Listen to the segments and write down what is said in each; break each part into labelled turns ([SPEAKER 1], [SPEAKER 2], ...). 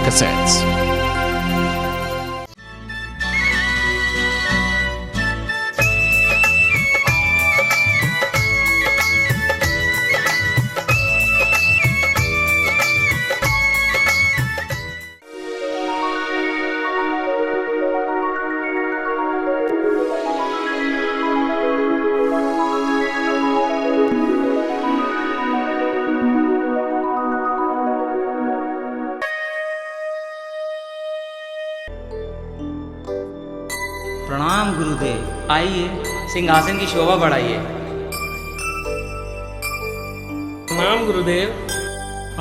[SPEAKER 1] Cassettes.
[SPEAKER 2] प्रणाम गुरुदेव। आइए सिंहासन की शोभा बढ़ाइए।
[SPEAKER 3] प्रणाम गुरुदेव।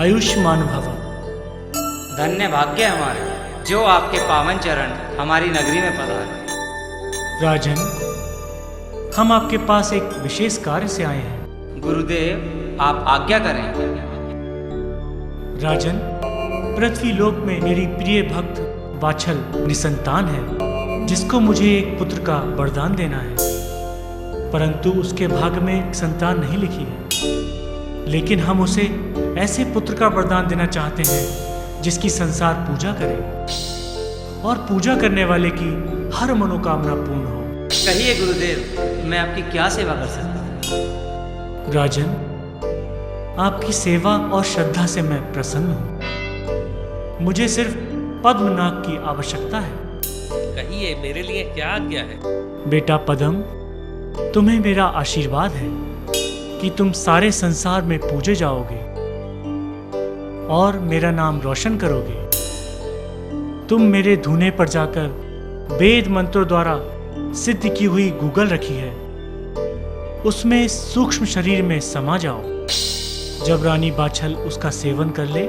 [SPEAKER 4] आयुष्मान भव।
[SPEAKER 2] धन्य भाग्य हमारे जो आपके पावन चरण हमारी नगरी में पधारे।
[SPEAKER 4] राजन, हम आपके पास एक विशेष कार्य से आए हैं।
[SPEAKER 2] गुरुदेव आप आज्ञा करें।
[SPEAKER 4] राजन, पृथ्वी लोक में मेरी प्रिय भक्त वाछल निसंतान है, जिसको मुझे एक पुत्र का वरदान देना है, परंतु उसके भाग्य में संतान नहीं लिखी है। लेकिन हम उसे ऐसे पुत्र का वरदान देना चाहते हैं जिसकी संसार पूजा करे और पूजा करने वाले की हर मनोकामना पूर्ण हो।
[SPEAKER 2] कहिए गुरुदेव, मैं आपकी क्या सेवा कर सकता हूँ?
[SPEAKER 4] राजन, आपकी सेवा और श्रद्धा से मैं प्रसन्न हूँ। मुझे सिर्फ पद्मनाग की आवश्यकता है।
[SPEAKER 3] कहिए, मेरे लिए क्या आज्ञा है?
[SPEAKER 4] बेटा पद्म, तुम्हें मेरा आशीर्वाद है कि तुम सारे संसार में पूजे जाओगे और मेरा नाम रोशन करोगे। तुम मेरे धूने पर जाकर वेद मंत्रों द्वारा सिद्ध की हुई गूगल रखी है, उसमें सूक्ष्म शरीर में समा जाओ। जब रानी वाछल उसका सेवन कर ले,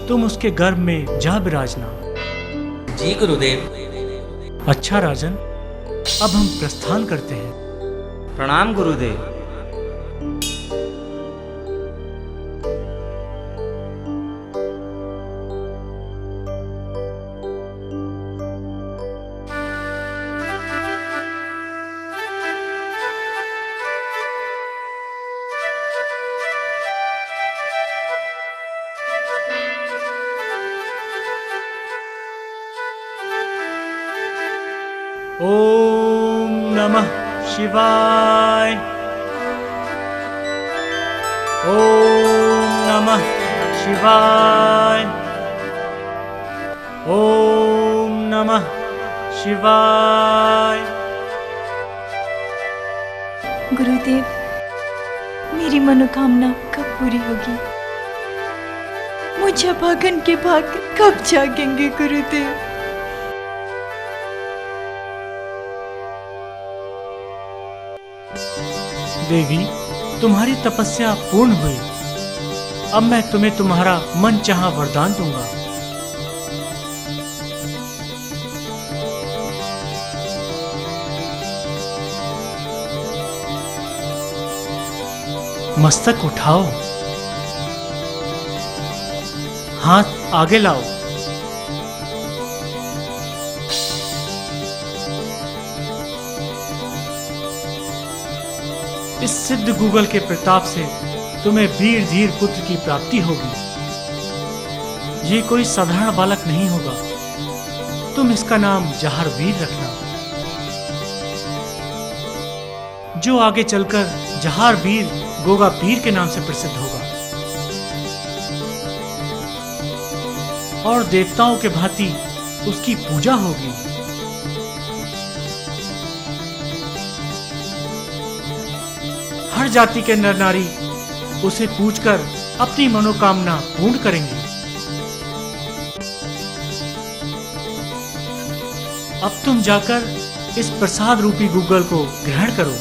[SPEAKER 4] तुम उसके गर्भ में जा विराजना।
[SPEAKER 3] जी गुरुदेव।
[SPEAKER 4] अच्छा राजन, अब हम प्रस्थान करते हैं।
[SPEAKER 2] प्रणाम गुरुदेव।
[SPEAKER 4] ओम नमः शिवाय। ओम नमः शिवाय। ओम नमः शिवाय।
[SPEAKER 5] गुरुदेव, मेरी मनोकामना कब पूरी होगी? मुझे भागन के भाग कब जागेंगे गुरुदेव?
[SPEAKER 4] देवी, तुम्हारी तपस्या पूर्ण हुई। अब मैं तुम्हें तुम्हारा मन चाहा वरदान दूंगा। मस्तक उठाओ, हाथ आगे लाओ। इस सिद्ध गूगल के प्रताप से तुम्हें वीर धीर पुत्र की प्राप्ति होगी। ये कोई साधारण बालक नहीं होगा। तुम इसका नाम जहारवीर रखना, जो आगे चलकर जहारवीर गोगा पीर के नाम से प्रसिद्ध होगा और देवताओं के भांति उसकी पूजा होगी। हर जाति के नर नारी उसे पूजकर अपनी मनोकामना पूर्ण करेंगे। अब तुम जाकर इस प्रसाद रूपी गूगल को ग्रहण करो।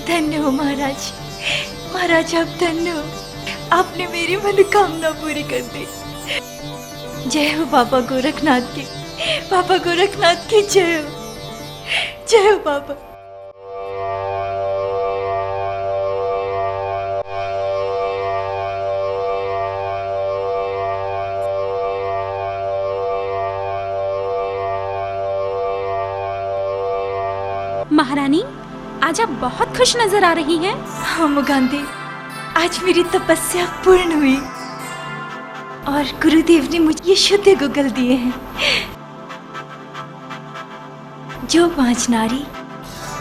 [SPEAKER 5] धन्य हो महाराज। महाराज आप धन्य हो, आपने मेरी मनोकामना पूरी कर दी। जय हो बाबा गोरखनाथ की, बाबा गोरखनाथ की जय हो। जय हो बाबा।
[SPEAKER 6] महारानी, आज आप बहुत खुश नजर आ रही हैं।
[SPEAKER 5] हाँ मुगांधी, आज मेरी तपस्या पूर्ण हुई। और गुरुदेव ने मुझे ये शुद्ध गुगल दिए हैं। जो पांच नारी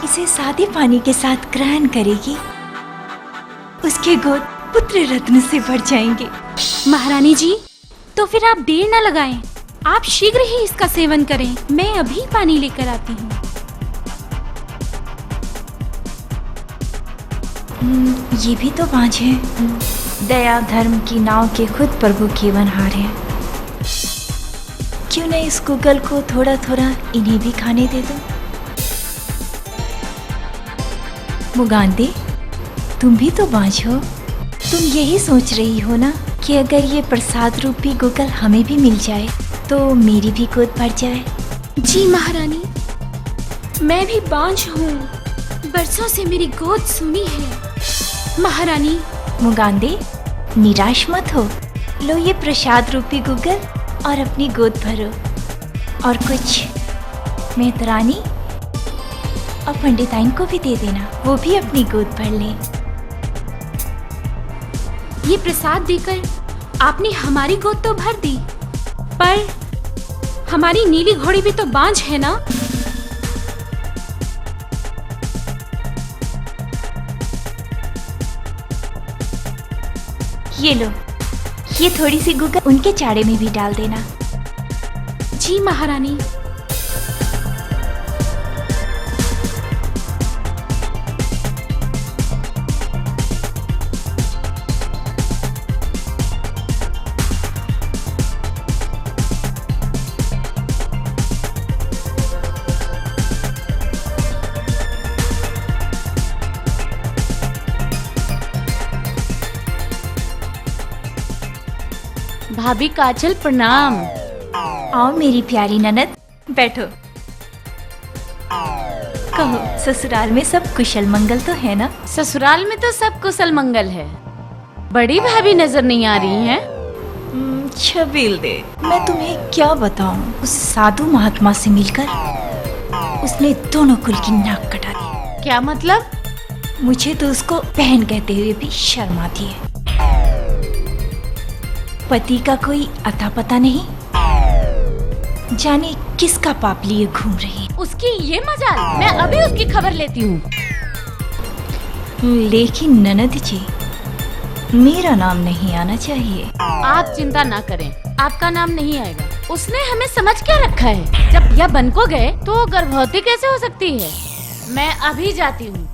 [SPEAKER 5] इसे सादे पानी के साथ ग्रहण करेगी, उसके गोद पुत्र रत्न से भर जाएंगे।
[SPEAKER 6] महारानी जी, तो फिर आप देर न लगाएं, आप शीघ्र ही इसका सेवन करें। मैं अभी पानी लेकर आती हूँ।
[SPEAKER 5] ये भी तो पांच हैं। दया धर्म की नाव के खुद प्रभु केवनहार हैं। क्यों न इस गुगल को थोड़ा थोड़ा इन्हें भी खाने दे दो। मुगांदे, तुम भी तो बाँझ हो। तुम यही सोच रही हो ना कि अगर ये प्रसाद रूपी गुगल हमें भी मिल जाए तो मेरी भी गोद भर जाए।
[SPEAKER 6] जी महारानी, मैं भी बांझ हूँ। बरसों से मेरी गोद सूनी है। महारानी।
[SPEAKER 5] मुगांदे, निराश मत हो। लो ये प्रसाद रूपी गुगल और अपनी गोद भरो। और कुछ मेहतरानी और पंडिताइन को भी दे देना, वो भी अपनी गोद भर लें।
[SPEAKER 6] ये प्रसाद देकर आपने हमारी गोद तो भर दी, पर हमारी नीली घोड़ी भी तो बांझ है ना।
[SPEAKER 5] ये लो, ये थोड़ी सी गुगल उनके चाड़े में भी डाल देना।
[SPEAKER 6] जी महारानी।
[SPEAKER 1] भाभी काजल प्रणाम।
[SPEAKER 5] आओ मेरी प्यारी ननद, बैठो। कहो, ससुराल में सब कुशल मंगल तो है ना?
[SPEAKER 1] ससुराल में तो सब कुशल मंगल है। बड़ी भाभी नजर नहीं आ रही हैं।
[SPEAKER 5] छबील दे, मैं तुम्हें क्या बताऊं। उस साधु महात्मा से मिलकर उसने दोनों कुल की नाक कटा दी।
[SPEAKER 1] क्या मतलब?
[SPEAKER 5] मुझे तो उसको बहन कहते हुए भी शर्म आती है। पति का कोई अता पता नहीं, जाने किसका पाप लिए घूम रही है।
[SPEAKER 1] उसकी ये मजाल, मैं अभी उसकी खबर लेती हूँ।
[SPEAKER 5] लेकिन ननद जी, मेरा नाम नहीं आना चाहिए।
[SPEAKER 1] आप चिंता ना करें, आपका नाम नहीं आएगा। उसने हमें समझ क्या रखा है? जब यह बन को गए तो गर्भवती कैसे हो सकती है? मैं अभी जाती हूँ।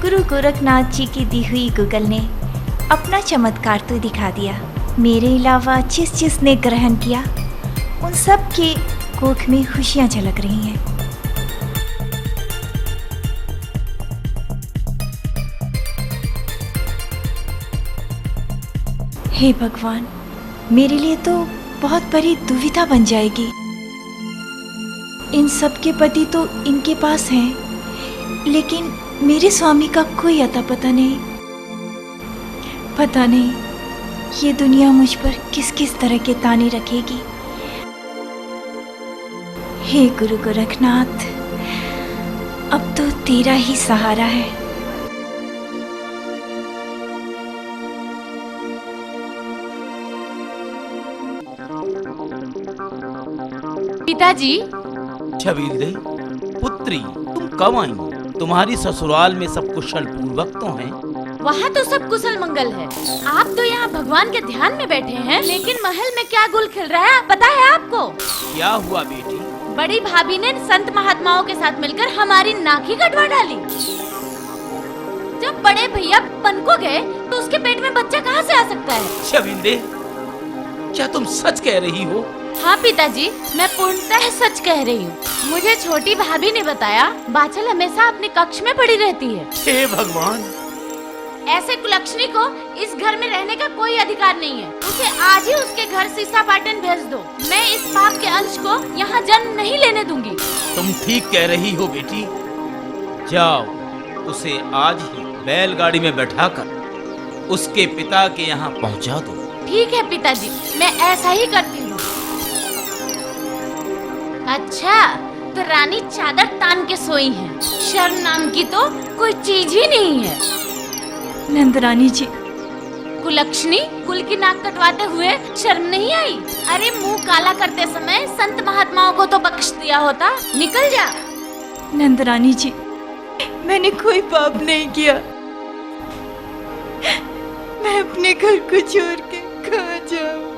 [SPEAKER 5] गुरु गोरखनाथ जी की दी हुई गुगल ने अपना चमत्कार तो दिखा दिया। मेरे अलावा जिस जिसने ग्रहण किया, उन सब के कोख में खुशियां झलक रही हैं। हे भगवान, मेरे लिए तो बहुत बड़ी दुविधा बन जाएगी। इन सब के पति तो इनके पास हैं, लेकिन मेरे स्वामी का कोई अता पता नहीं। पता नहीं ये दुनिया मुझ पर किस किस तरह के ताने रखेगी। हे गुरु गोरखनाथ, अब तो तेरा ही सहारा है।
[SPEAKER 1] पिताजी।
[SPEAKER 7] छबील दे, पुत्री, तुम कब आई? तुम्हारी ससुराल में सब कुशल पूर्वक तो हैं?
[SPEAKER 1] वहाँ तो सब कुशल मंगल है। आप तो यहाँ भगवान के ध्यान में बैठे हैं, लेकिन महल में क्या गुल खिल रहा है पता है आपको?
[SPEAKER 7] क्या हुआ बेटी?
[SPEAKER 1] बड़ी भाभी ने संत महात्माओं के साथ मिलकर हमारी नाक ही कटवा डाली। जब बड़े भैया बन को गए तो उसके पेट में बच्चा कहाँ से आ सकता है?
[SPEAKER 7] छबील दे, क्या तुम सच कह रही हो?
[SPEAKER 1] हाँ पिताजी, मैं पूर्णतः सच कह रही हूँ। मुझे छोटी भाभी ने बताया, बाचल हमेशा अपने कक्ष में पड़ी रहती है।
[SPEAKER 7] हे भगवान!
[SPEAKER 1] ऐसे कुलक्षणी को इस घर में रहने का कोई अधिकार नहीं है। उसे आज ही उसके घर सीसा पाटन भेज दो। मैं इस पाप के अंश को यहाँ जन्म नहीं लेने दूंगी।
[SPEAKER 7] तुम ठीक कह रही हो बेटी। जाओ, उसे आज ही बैलगाड़ी में बैठाकर उसके पिता के यहाँ पहुँचा दो।
[SPEAKER 1] ठीक है पिताजी, मैं ऐसा ही करती हूँ। अच्छा, तो रानी चादर तान के सोई है। शर्म नाम की तो कोई चीज ही नहीं है।
[SPEAKER 5] नंदरानी जी,
[SPEAKER 1] कुलक्षणी, कुल की नाक कटवाते हुए शर्म नहीं आई? अरे मुंह काला करते समय संत महात्माओं को तो बख्श दिया होता। निकल जा।
[SPEAKER 5] नंदरानी जी, मैंने कोई पाप नहीं किया। मैं अपने घर को छोड़ के कहाँ जाऊं?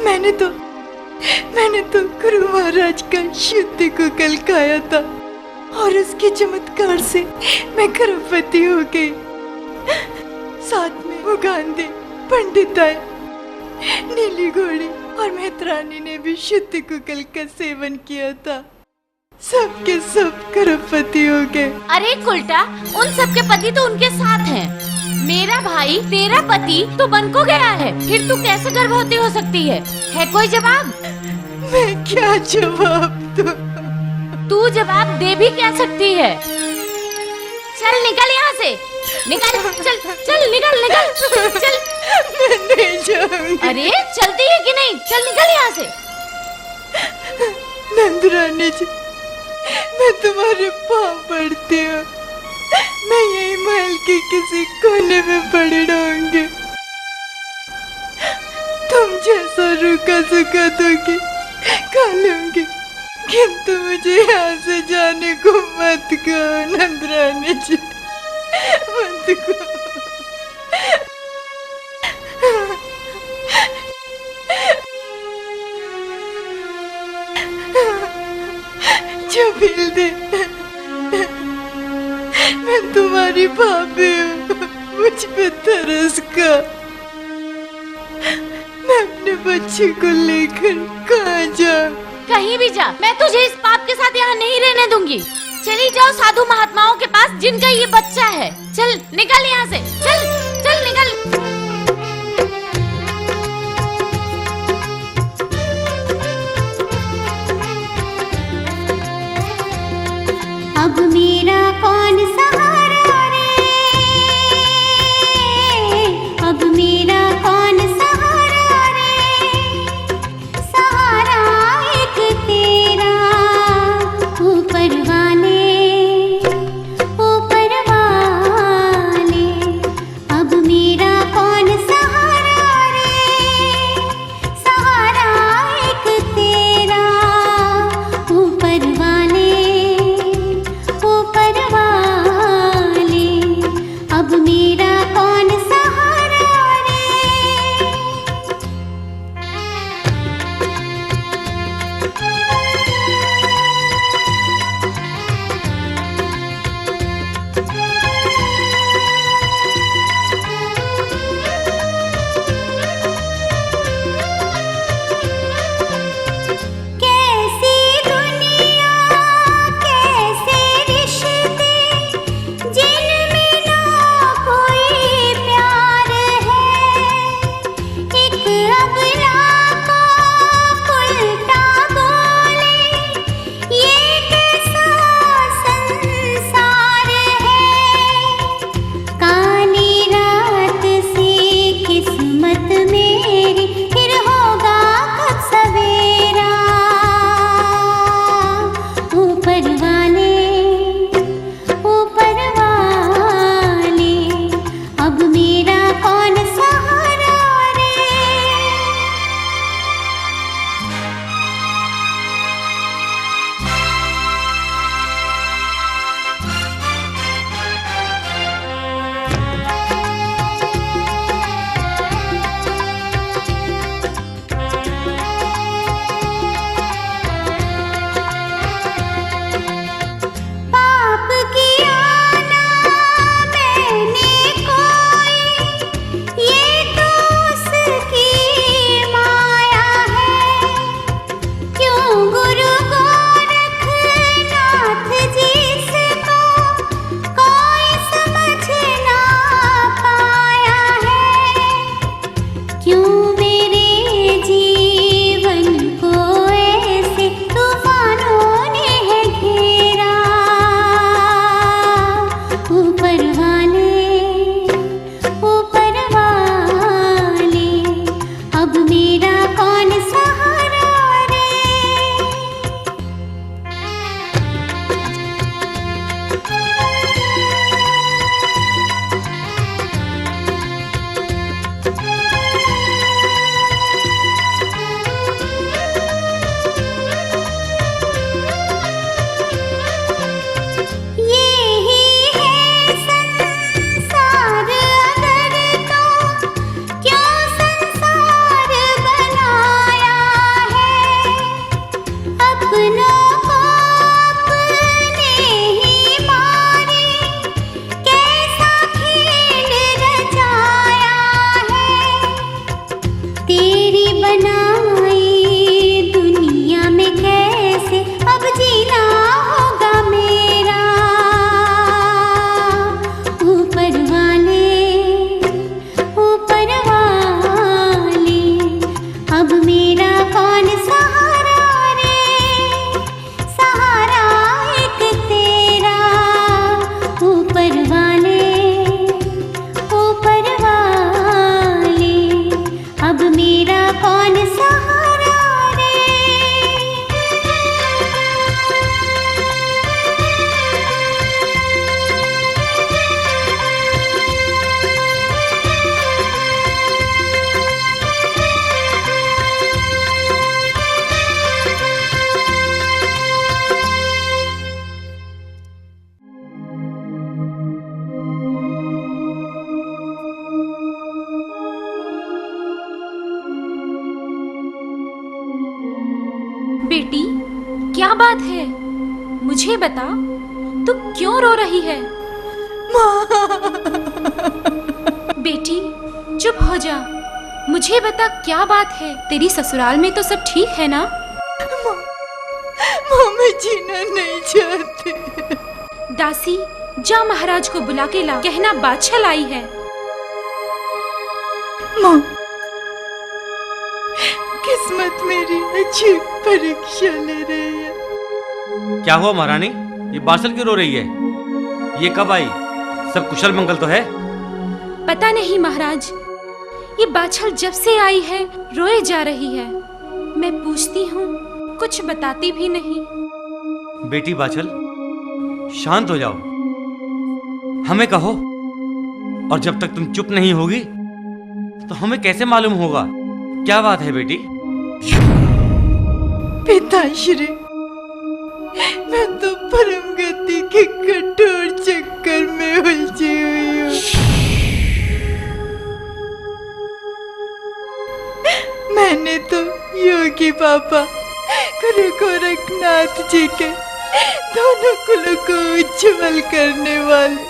[SPEAKER 5] मैंने तो गुरु महाराज का शुद्ध को कल खाया था और उसके चमत्कार से मैं करोड़पति हो गई। साथ में उगांदे, पंडिताई, नीली घोड़ी और मेहतरानी ने भी शुद्ध कुकल का सेवन किया था। सबके सब करोड़पति हो गए।
[SPEAKER 1] अरे उल्टा, उन सबके पति तो उनके साथ हैं। मेरा भाई तेरा पति तो बन को गया है, फिर तू कैसे गर्भवती हो सकती है? कोई जवाब?
[SPEAKER 5] मैं क्या जवाब दूं?
[SPEAKER 1] तू जवाब दे भी क्या सकती है? चल निकल यहाँ से, निकल, चल चल निकल निकल चल।
[SPEAKER 5] मैं नहीं जाऊंगी।
[SPEAKER 1] अरे चलती है कि नहीं? चल निकल यहाँ से।
[SPEAKER 5] नंदरानी जी, मैं तुम्हारे पाँव पड़ती हूँ। मैं यही महल के किसी कोने में पड़ी रहूंगी। तुम जैसा रूखा सूखा दोगी खा लूंगी, किंतु मुझे यहाँ से जाने को मत कहो नंदरानी जी, मत कहो। छबील दे, मैं तुम्हारी भाभी हूँ, मुझ पे तरस का। मैं अपने बच्चे को लेकर कहाँ जाऊँ?
[SPEAKER 1] कहीं भी जा, मैं तुझे इस पाप के साथ यहाँ नहीं रहने दूंगी। चली जाओ साधु महात्माओं के पास जिनका ये बच्चा है। चल निकल यहाँ से, चल चल निकल।
[SPEAKER 8] अब मेरा कौन सहारा रे, अब मेरा कौन सहारा रे, सहारा एक तेरा ऊपर वाले, ऊपर वाले। अब मेरा कौन सहारा रे, सहारा एक तेरा ऊपर वाले, ऊपर वाले। अब मेरा कौन सहारा रे। कैसी दुनिया, कैसे रिश्ते, जिनमें ना कोई प्यार है। एक अबला को उल्टा बोले, ये कैसा संसार है। काली रात सी किस्मत मेरी, फिर होगा कब सवेरा। ऊपर वाले, ऊपर वाले। अब मेरा कौन सहारा रे। पाप किया ना मैंने कोई, ये तो उसकी माया है। क्यों गुरु गोरखनाथ जिसको कोई समझ ना पाया है। क्यों मेरे जीवन को ऐसे तूफानों ने है घेरा। ऊपर वाले, ऊपर वाले। अब मेरा
[SPEAKER 6] बेटी, क्या बात है? मुझे बता, तू क्यों रो रही है? बेटी, चुप हो जा। मुझे बता, क्या बात है? तेरी ससुराल में तो सब ठीक है ना?
[SPEAKER 5] मैं जीना नहीं चाहती।
[SPEAKER 6] दासी, जा महाराज को बुला के ला, कहना बादशाह लाई है।
[SPEAKER 5] माँ, किस्मत मेरी अच्छी परीक्षा ले रही है।
[SPEAKER 9] क्या हुआ महारानी? ये बादशाह क्यों रो रही है? ये कब आई? सब कुशल मंगल तो है?
[SPEAKER 6] पता नहीं महाराज, ये बादशाह जब से आई है रोए जा रही है। मैं पूछती हूँ, कुछ बताती भी नहीं।
[SPEAKER 9] बेटी बादशाह, शांत हो जाओ, हमें कहो। और जब तक तुम चुप नहीं होगी तो हमें कैसे मालूम होगा क्या बात है बेटी?
[SPEAKER 5] पिताश्री, मैं तो परम गति के कठोर चक्कर में उलझी हुई हूँ। मैंने तो योगी बाबा गुरु गोरखनाथ जी के दोनों कुलों को उज्जवल करने वाले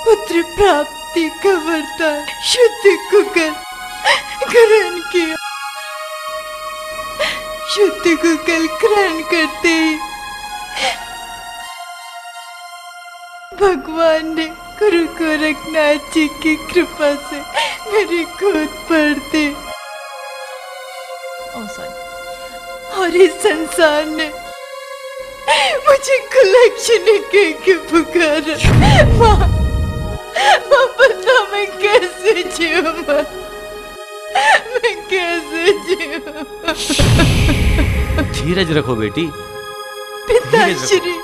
[SPEAKER 5] पुत्र प्राप्ति का वरदान शुद्ध कुकर ग्रहण किया। शुद्ध कुकर ग्रहण करते ही भगवान ने गुरु गोरखनाथ जी की कृपा से मेरी गोद भर दी और इस संसार ने मुझे कुलक्षणी कह के पुकारा। माँ, बता मैं कैसे जीऊं? मैं कैसे जीऊं?
[SPEAKER 9] धीरज रखो बेटी।
[SPEAKER 5] पिताश्री,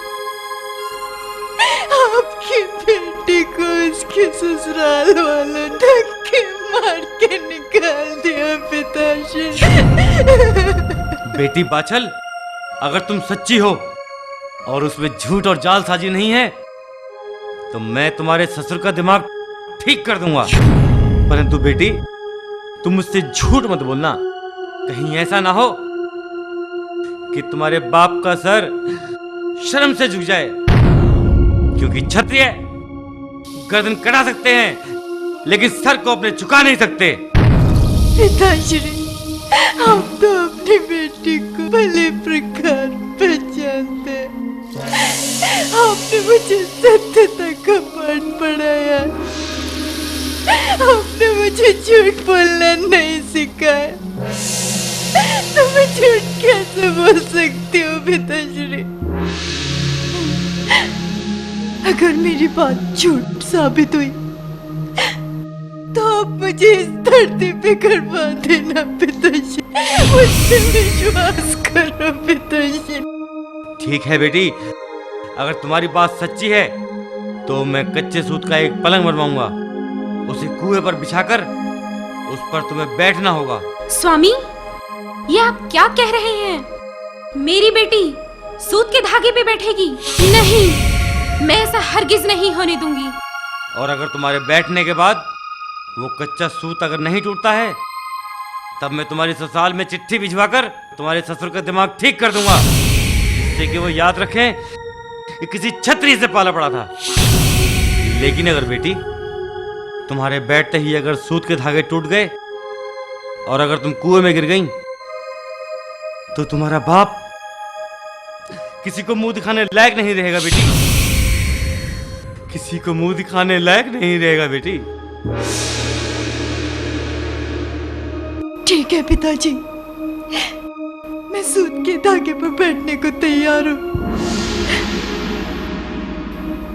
[SPEAKER 5] आपकी बेटी को उसके ससुराल वालों धक्के मार के निकाल दिया। पिताश्री,
[SPEAKER 9] बेटी बादशाह, अगर तुम सच्ची हो और उसमें झूठ और जालसाजी नहीं है तो मैं तुम्हारे ससुर का दिमाग ठीक कर दूंगा। परंतु बेटी, तुम मुझसे झूठ मत बोलना। कहीं ऐसा ना हो कि तुम्हारे बाप का सर शर्म से झुक जाए, क्योंकि क्षत्रिय गर्दन कटा सकते हैं लेकिन सर को अपने झुका नहीं सकते।
[SPEAKER 5] पिताश्री, आप तो अपनी बेटी को भले प्रकार पहचानते। आपने मुझे सत्यता का पाठ पढ़ाया। आपने मुझे झूठ बोलना नहीं सिखाया, तो मैं झूठ कैसे बोल सकती हूँ? पिताश्री, अगर मेरी बात झूठ साबित हुई तो आप मुझे इस धरती पे करवा देना। पिताश्री, मुझसे विश्वास करो। पिताश्री,
[SPEAKER 9] ठीक है बेटी, अगर तुम्हारी बात सच्ची है तो मैं कच्चे सूत का एक पलंग बनवाऊंगा उसे कुएं पर बिछाकर उस पर तुम्हें बैठना होगा।
[SPEAKER 6] स्वामी, ये आप क्या कह रहे हैं? मेरी बेटी सूत के धागे पे बैठेगी? नहीं, मैं ऐसा हरगिज नहीं होने दूंगी।
[SPEAKER 9] और अगर तुम्हारे बैठने के बाद वो कच्चा सूत अगर नहीं टूटता है, तब मैं तुम्हारी ससुराल में चिट्ठी भिजवाकर तुम्हारे ससुर का दिमाग ठीक कर दूंगा, जिससे कि वो याद रखें कि किसी छतरी से पाला पड़ा था। लेकिन अगर बेटी तुम्हारे बैठते ही अगर सूत के धागे टूट गए और अगर तुम कुएं में गिर गई, तो तुम्हारा बाप किसी को मुंह दिखाने लायक नहीं रहेगा बेटी, किसी को मुंह दिखाने लायक नहीं रहेगा बेटी।
[SPEAKER 5] ठीक है पिताजी, मैं सूत के धागे पर बैठने को तैयार हूँ।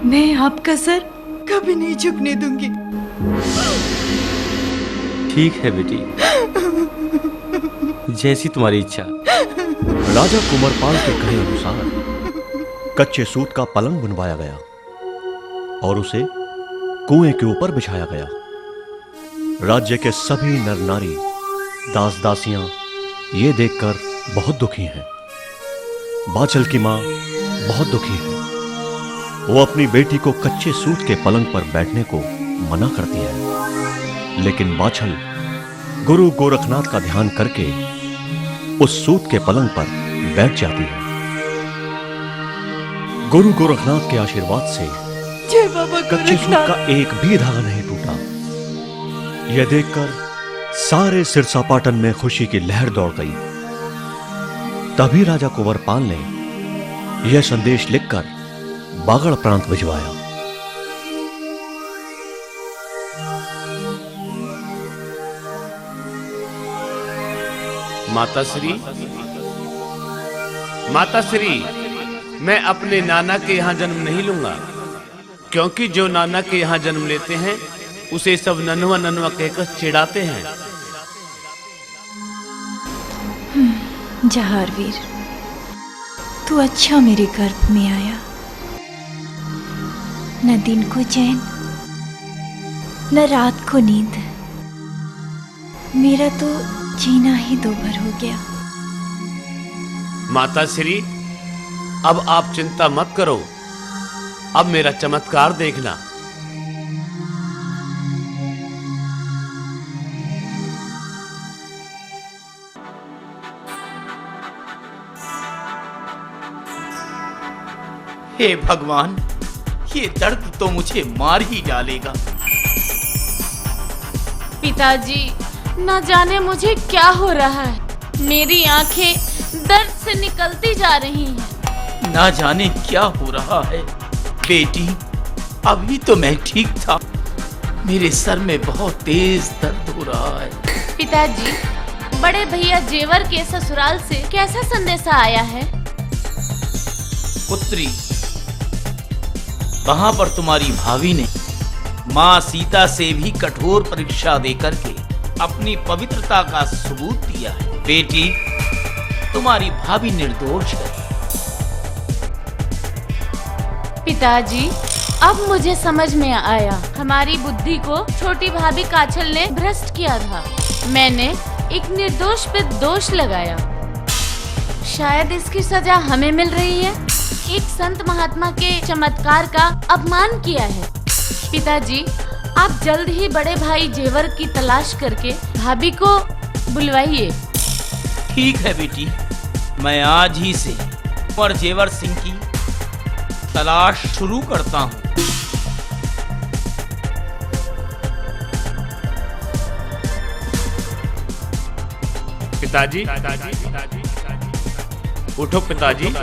[SPEAKER 5] मैं आपका सर कभी नहीं झुकने दूंगी।
[SPEAKER 9] ठीक है बेटी, जैसी तुम्हारी इच्छा।
[SPEAKER 10] राजा कुंवरपाल के कहे अनुसार कच्चे सूत का पलंग बनवाया गया और उसे कुएं के ऊपर बिछाया गया। राज्य के सभी नर नारी, दास दासियां ये देखकर बहुत दुखी हैं। बाछल की मां बहुत दुखी है। वो अपनी बेटी को कच्चे सूत के पलंग पर बैठने को मना करती है, लेकिन बाछल गुरु गोरखनाथ का ध्यान करके उस सूत के पलंग पर बैठ जाती है। गुरु गोरखनाथ के आशीर्वाद से
[SPEAKER 5] जय बाबा
[SPEAKER 10] कच्चे सूत का एक भी धागा नहीं टूटा। यह देखकर सारे सिरसापाटन में खुशी की लहर दौड़ गई। तभी राजा कुंवरपाल ने यह संदेश लिखकर बागड़ प्रांत भिजवाया।
[SPEAKER 7] माता श्री, मैं अपने नाना के यहाँ जन्म नहीं लूंगा, क्योंकि जो नाना के यहाँ जन्म लेते हैं उसे सब नन्हवा नन्हवा कहकर चिढ़ाते हैं।
[SPEAKER 5] जहारवीर, तू अच्छा मेरे गर्भ में आया। न दिन को चैन, न रात को नींद। मेरा तो जीना ही दोभर हो गया।
[SPEAKER 7] माता श्री, अब आप चिंता मत करो, अब मेरा चमत्कार देखना।
[SPEAKER 11] हे भगवान, ये दर्द तो मुझे मार ही डालेगा।
[SPEAKER 1] पिताजी, न जाने मुझे क्या हो रहा है। मेरी आंखें दर्द से निकलती जा रही हैं।
[SPEAKER 11] ना जाने क्या हो रहा है। बेटी, अभी तो मैं ठीक था, मेरे सर में बहुत तेज दर्द हो रहा है।
[SPEAKER 1] पिताजी, बड़े भैया जेवर के ससुराल से कैसा संदेशा आया है?
[SPEAKER 11] पुत्री, वहां पर तुम्हारी भाभी ने माँ सीता से भी कठोर परीक्षा देकर के अपनी पवित्रता का सबूत दिया है। बेटी, तुम्हारी भाभी निर्दोष है।
[SPEAKER 1] पिताजी, अब मुझे समझ में आया, हमारी बुद्धि को छोटी भाभी काछल ने भ्रष्ट किया था। मैंने एक निर्दोष पे दोष लगाया। शायद इसकी सजा हमें मिल रही है। एक संत महात्मा के चमत्कार का अपमान किया है। पिताजी, आप जल्द ही बड़े भाई जेवर की तलाश करके भाभी को बुलवाइए।
[SPEAKER 11] ठीक है बेटी, मैं आज ही से कुंवर जेवर सिंह की तलाश शुरू करता हूँ।
[SPEAKER 7] पिताजी, उठो पिताजी,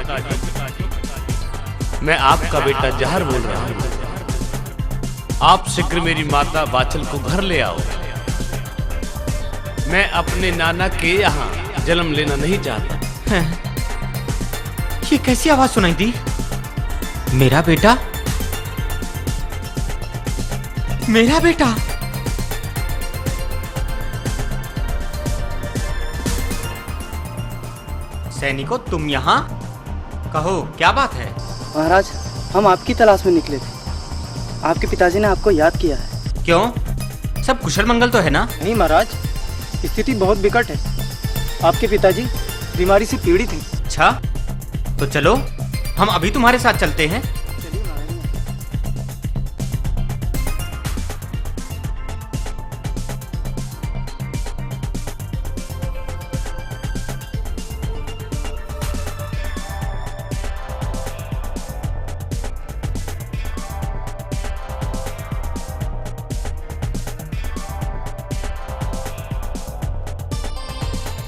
[SPEAKER 7] मैं आपका बेटा जहर बोल रहा हूँ। आप शीघ्र मेरी माता बाछल को घर ले आओ। मैं अपने नाना के यहाँ जन्म लेना नहीं चाहता।
[SPEAKER 11] ये कैसी आवाज सुनाई दी? मेरा बेटा? मेरा बेटा?
[SPEAKER 2] सैनिकों, तुम यहाँ? कहो, क्या बात है?
[SPEAKER 12] महाराज, हम आपकी तलाश में निकले थे। आपके पिताजी ने आपको याद किया है।
[SPEAKER 2] क्यों? सब कुशल मंगल तो है ना?
[SPEAKER 12] नहीं महाराज, स्थिति बहुत विकट है। आपके पिताजी बीमारी से पीड़ित हैं।
[SPEAKER 2] अच्छा, तो चलो हम अभी तुम्हारे साथ चलते हैं।
[SPEAKER 12] चलिए महाराज।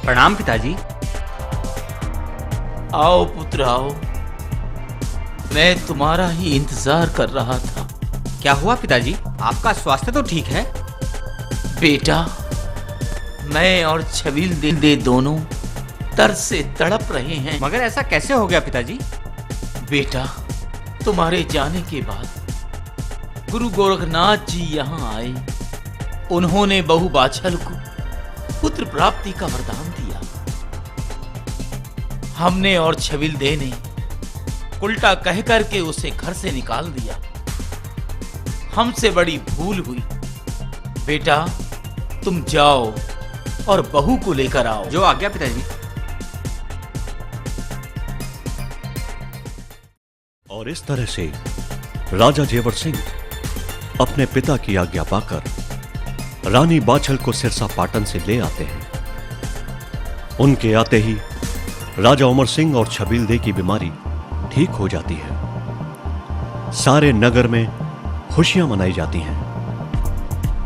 [SPEAKER 2] प्रणाम पिताजी।
[SPEAKER 11] आओ पुत्र आओ, मैं तुम्हारा ही इंतजार कर रहा था।
[SPEAKER 2] क्या हुआ पिताजी, आपका स्वास्थ्य तो ठीक है?
[SPEAKER 11] बेटा, मैं और छबील दे दोनों दर्द से तड़प रहे हैं।
[SPEAKER 2] मगर ऐसा कैसे हो गया पिताजी?
[SPEAKER 11] बेटा, तुम्हारे जाने के बाद गुरु गोरखनाथ जी यहाँ आए। उन्होंने बहू बाछल को पुत्र प्राप्ति का वरदान दिया। हमने और छबील दे ने उल्टा कह करके उसे घर से निकाल दिया। हमसे बड़ी भूल हुई। बेटा, तुम जाओ और बहू को लेकर आओ।
[SPEAKER 2] जो आज्ञा पिताजी।
[SPEAKER 10] और इस तरह से राजा जेवर सिंह अपने पिता की आज्ञा पाकर रानी बाछल को सिरसा पाटन से ले आते हैं। उनके आते ही राजा उमर सिंह और छबील दे की बीमारी ठीक हो जाती है। सारे नगर में खुशियां मनाई जाती हैं।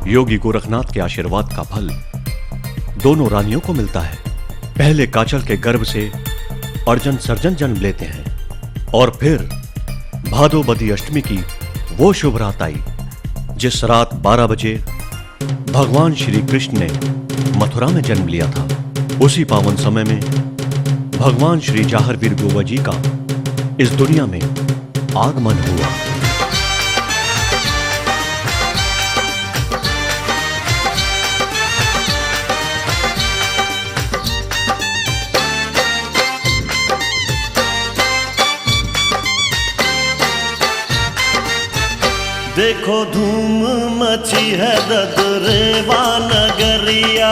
[SPEAKER 10] योगी गोरखनाथ के आशीर्वाद का फल दोनों रानियों को मिलता है। पहले काचल के गर्भ से अर्जन सर्जन जन्म लेते हैं और फिर भादो बदी अष्टमी की वो शुभ रात आई जिस रात 12 बजे भगवान श्री कृष्ण ने मथुरा में जन्म लिया था। उसी पावन समय में भगवान श्री जाहरवीर गोवा जी का इस दुनिया में आगमन हुआ।
[SPEAKER 13] देखो धूम मची है ददरेवा नगरिया,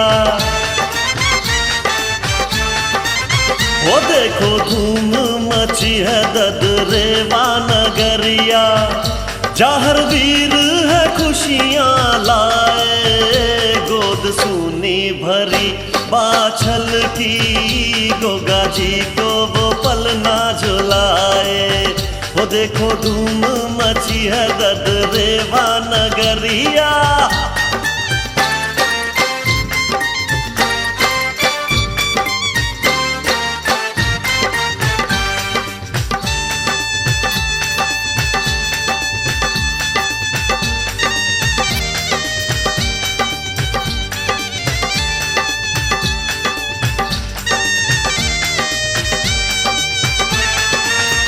[SPEAKER 13] वो देखो धूम मची है ददरेवा नगरिया। जाहरवीर है खुशियां लाए, गोद सूनी भरी बाछल की, गोगा जी को वो पलना झुलाए। वो देखो धूम मची है ददरेवा नगरिया।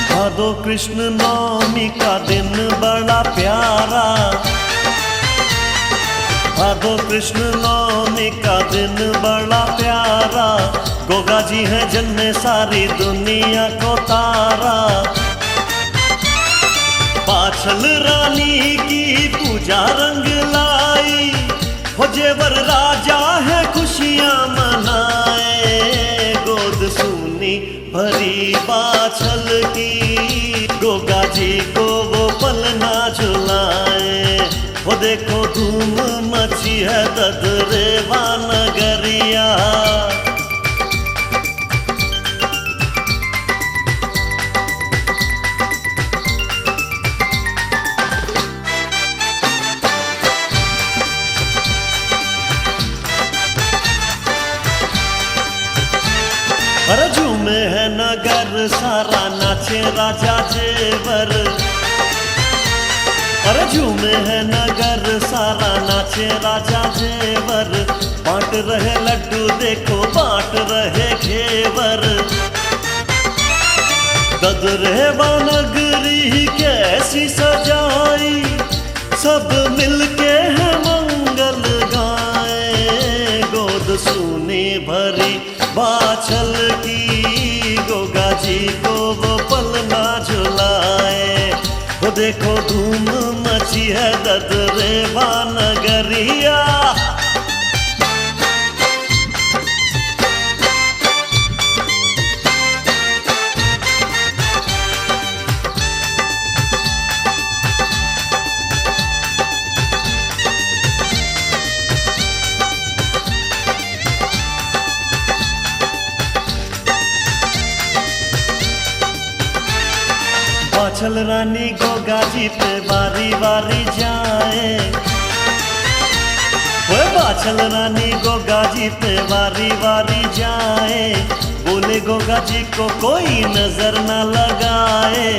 [SPEAKER 13] भादो कृष्ण नवमी का दिन बड़ा प्यारा, भादो कृष्ण नवमी का दिन बड़ा प्यारा। गोगा जी है जिनने सारी दुनिया को तारा। बाछल रानी की पूजा रंग लाई, हो जेवर राजा है खुशियां मनाए। गोद सूनी भरी बाछल की, गोगा जी को वो पलना झुलाए। वो देखो धूम मची है ददरेवा नगरिया। अरे झूमे है नगर सारा, नाचे राजा जेवर। अरे झूमे है नगर सारा, नाचे राजा जेवर। बांट रहे लड्डू देखो बांट रहे घेवर। ददरेवा नगरी कैसी सजाई, सब मिलके है मंगल गाए। गोद सूनी भरी बाछल की, गोगा जी को वो पलना झुलाए। वो देखो धूम मच मची है ददरेवा नगरिया। बाछल रानी गोगा जी पे बारी बारी जाए, वो बाछल रानी गोगा जी पे बारी बारी जाए, बोले गोगा जी को कोई नजर न लगाए।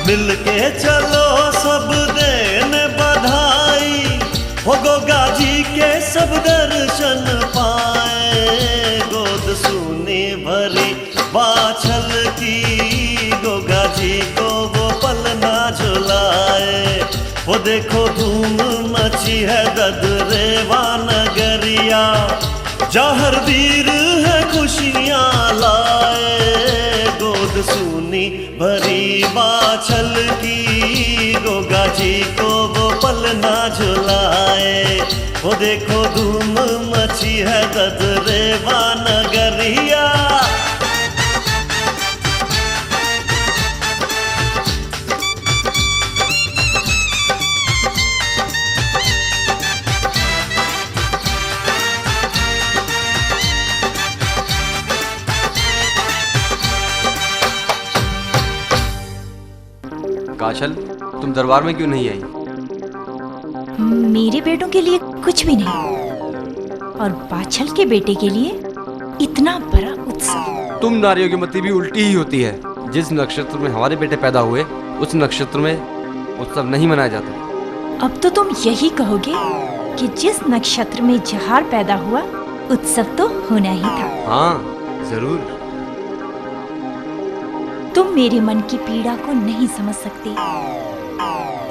[SPEAKER 13] मिलके चलो सब देने बधाई, हो गोगा जी के सब दर्शन पाए। गोद सूनी भरी बाछल की, गोगा जी को वो पल ना झुलाए। वो देखो धूम मची है ददरेवा नगरिया, जहर वीर है खुशियाँ लाए। गोद सूनी भरी बाछल की, गोगा जी को वो पल ना झुलाए। वो देखो धूम मची है ददरेवा नगरिया।
[SPEAKER 14] काजल, तुम दरबार में क्यों नहीं आई?
[SPEAKER 5] मेरे बेटों के लिए कुछ भी नहीं, और बाछल के बेटे के लिए इतना बड़ा उत्सव।
[SPEAKER 14] तुम नारियों की मति भी उल्टी ही होती है। जिस नक्षत्र में हमारे बेटे पैदा हुए, उस नक्षत्र में उत्सव नहीं मनाया जाता।
[SPEAKER 5] अब तो तुम यही कहोगे कि जिस नक्षत्र में जहार पैदा हुआ, उत्सव तो होना ही था।
[SPEAKER 14] हाँ जरूर।
[SPEAKER 5] तुम मेरे मन की पीड़ा को नहीं समझ सकते।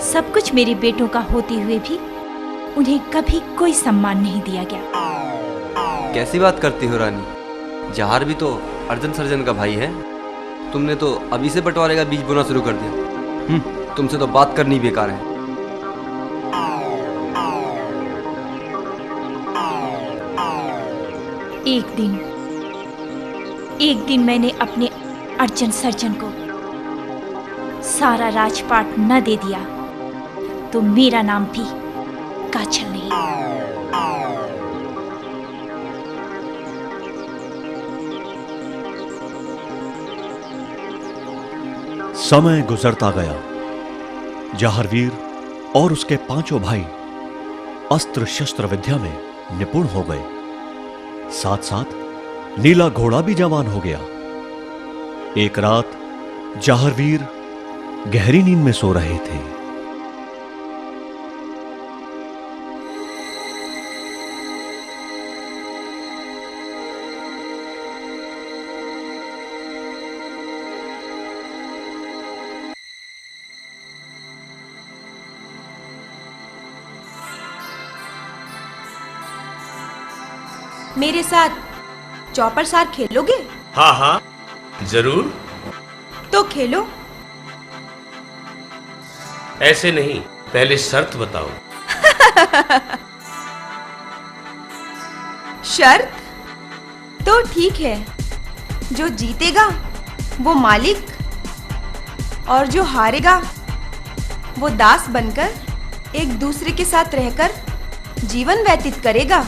[SPEAKER 5] सब कुछ मेरे बेटों का होते हुए भी उन्हें कभी कोई सम्मान नहीं दिया गया।
[SPEAKER 14] कैसी बात करती हो रानी? जहार भी तो अर्जन सर्जन का भाई है। तुमने तो अभी से बंटवारे का बीज बोना शुरू कर दिया। तुमसे तो बात करनी बेकार है।
[SPEAKER 5] एक दिन मैंने अपने अर्जन सर्जन को सारा राजपाट न दे दिया तो मेरा नाम भी काजल नहीं।
[SPEAKER 10] समय गुजरता गया। जहारवीर और उसके पांचों भाई अस्त्र शस्त्र विद्या में निपुण हो गए। साथ साथ नीला घोड़ा भी जवान हो गया। एक रात जहारवीर गहरी नींद में सो रहे थे।
[SPEAKER 5] मेरे साथ चौपर सार खेलोगे?
[SPEAKER 7] हाँ हाँ जरूर।
[SPEAKER 5] तो खेलो।
[SPEAKER 7] ऐसे नहीं, पहले शर्त बताओ।
[SPEAKER 5] शर्त? तो ठीक है, जो जीतेगा वो मालिक और जो हारेगा वो दास बनकर एक दूसरे के साथ रहकर जीवन व्यतीत करेगा।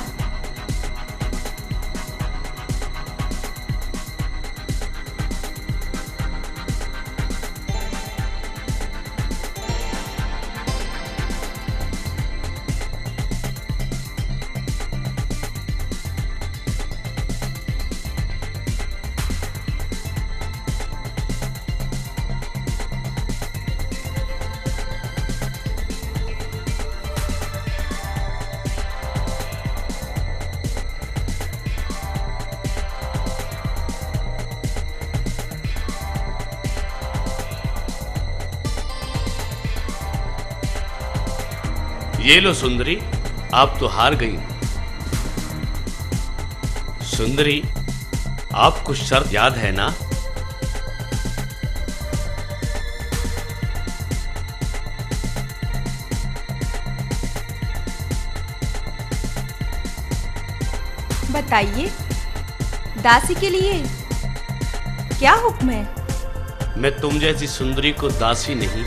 [SPEAKER 7] ये लो सुंदरी, आप तो हार गई। सुंदरी, आपको शर्त याद है ना?
[SPEAKER 5] बताइए, दासी के लिए क्या हुक्म है?
[SPEAKER 7] मैं तुम जैसी सुंदरी को दासी नहीं,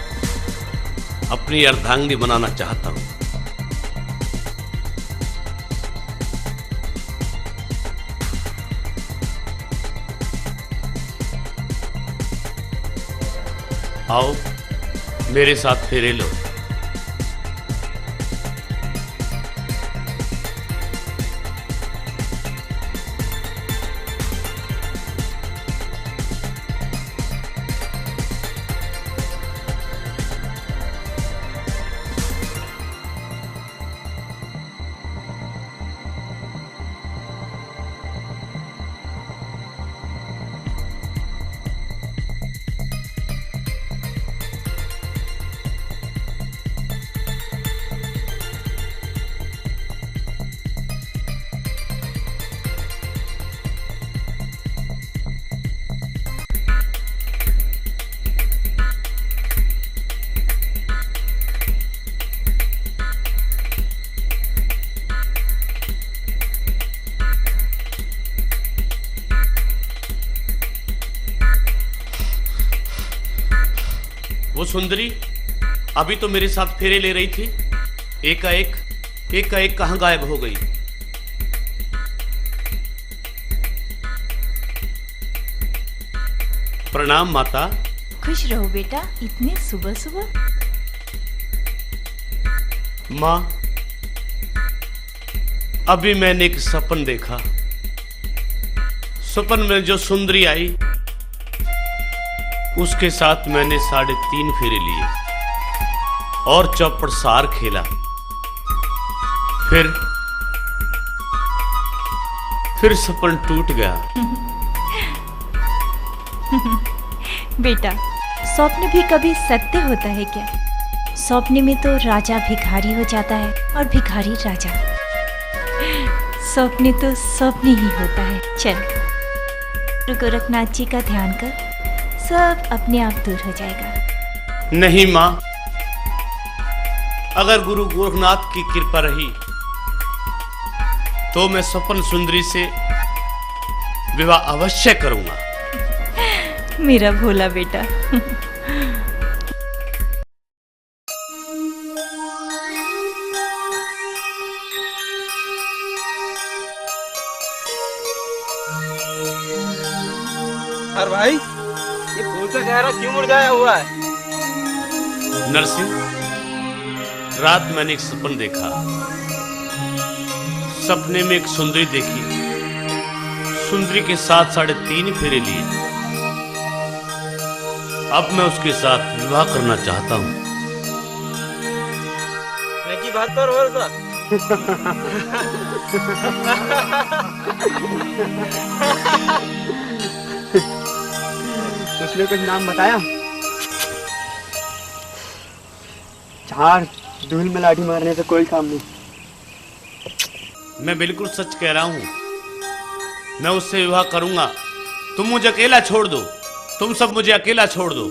[SPEAKER 7] अपनी अर्धांगिनी बनाना चाहता हूं। आओ, मेरे साथ फेरे लो। वो सुंदरी अभी तो मेरे साथ फेरे ले रही थी, एकाएक कहां गायब हो गई? प्रणाम माता।
[SPEAKER 5] खुश रहो बेटा, इतने सुबह सुबह।
[SPEAKER 7] माँ, अभी मैंने एक सपन देखा। सपन में जो सुंदरी आई उसके साथ मैंने 3.5 फेरे लिए और चौपड़ सार खेला। फिर सपन टूट गया।
[SPEAKER 5] बेटा, स्वप्न भी कभी सत्य होता है क्या? स्वप्न में तो राजा भिखारी हो जाता है और भिखारी राजा। स्वप्न तो स्वप्न ही होता है। चल, गोरखनाथ जी का ध्यान कर, सब अपने आप दूर हो जाएगा।
[SPEAKER 7] नहीं माँ, अगर गुरु गोरखनाथ की कृपा रही तो मैं स्वप्न सुंदरी से विवाह अवश्य करूंगा।
[SPEAKER 5] मेरा भोला बेटा।
[SPEAKER 15] अरे भाई, ये फूल का गहरा क्यों मुरझाया हुआ है?
[SPEAKER 7] नरसिंह, रात मैंने एक सपन देखा। सपने में एक सुंदरी देखी। सुंदरी के साथ 3.5 फेरे लिए। अब मैं उसके साथ विवाह करना चाहता हूँ।
[SPEAKER 15] की बात पर और सा।
[SPEAKER 12] उसने कुछ नाम बताया? 4 धूल में लाठी मारने से कोई काम नहीं।
[SPEAKER 7] मैं बिल्कुल सच कह रहा हूं। मैं उससे विवाह करूंगा। तुम मुझे अकेला छोड़ दो। तुम सब मुझे अकेला छोड़ दो।